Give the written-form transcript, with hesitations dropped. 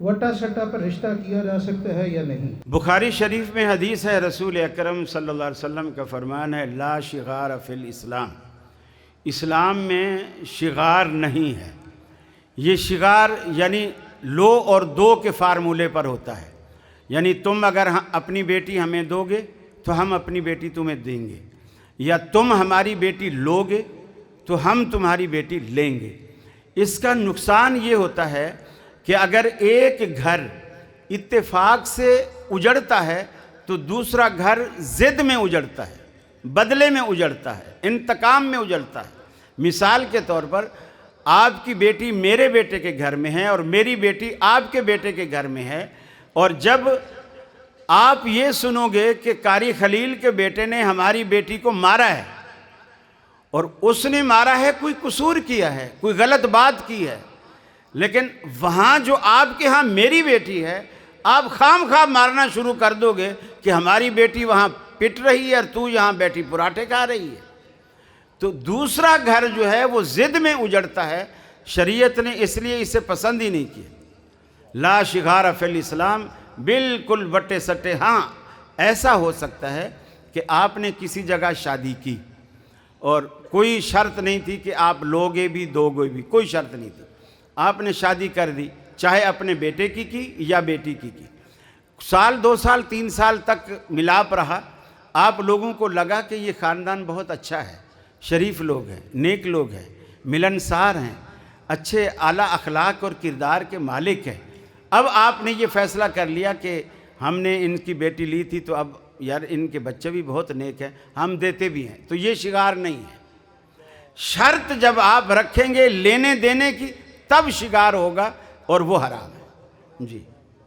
वटा सट्टा पर रिश्ता किया जा सकता है या नहीं? बुखारी शरीफ में हदीस है, रसूल अकरम सल्लल्लाहु अलैहि वसल्लम का फरमान है, ला शिगार फिल इस्लाम, इस्लाम में शिगार नहीं है। ये शिगार यानी लो और दो के फार्मूले पर होता है। यानी तुम अगर अपनी बेटी हमें दोगे तो हम अपनी बेटी तुम्हें देंगे, या तुम हमारी बेटी लोगे तो हम तुम्हारी बेटी लेंगे। इसका नुकसान ये होता है कि अगर एक घर इत्तेफाक से उजड़ता है तो दूसरा घर ज़िद में उजड़ता है, बदले में उजड़ता है, इंतकाम में उजड़ता है। मिसाल के तौर पर आपकी बेटी मेरे बेटे के घर में है और मेरी बेटी आपके बेटे के घर में है, और जब आप ये सुनोगे कि कारी खलील के बेटे ने हमारी बेटी को मारा है, और उसने मारा है, कोई कसूर किया है, कोई गलत बात की है, लेकिन वहाँ जो आपके यहाँ मेरी बेटी है, आप खाम खाम मारना शुरू कर दोगे कि हमारी बेटी वहाँ पिट रही है और तू यहाँ बैठी पराठे खा रही है, तो दूसरा घर जो है वो ज़िद में उजड़ता है। शरीयत ने इसलिए इसे पसंद ही नहीं किया। ला शिगार फिल इस्लाम, बिल्कुल वटे सट्टे। हाँ, ऐसा हो सकता है कि आपने किसी जगह शादी की और कोई शर्त नहीं थी कि आप लोगे भी दोगे भी, कोई शर्त नहीं थी, आपने शादी कर दी, चाहे अपने बेटे की या बेटी की। साल 2 साल 3 साल तक मिलाप रहा, आप लोगों को लगा कि ये ख़ानदान बहुत अच्छा है, शरीफ लोग हैं, नेक लोग हैं, मिलनसार हैं, अच्छे आला अखलाक और किरदार के मालिक हैं। अब आपने ये फ़ैसला कर लिया कि हमने इनकी बेटी ली थी तो अब यार इनके बच्चे भी बहुत नेक हैं, हम देते भी हैं, तो ये शिगार नहीं है। शर्त जब आप रखेंगे लेने देने की, तब शिगार होगा और वो हराम है। जी।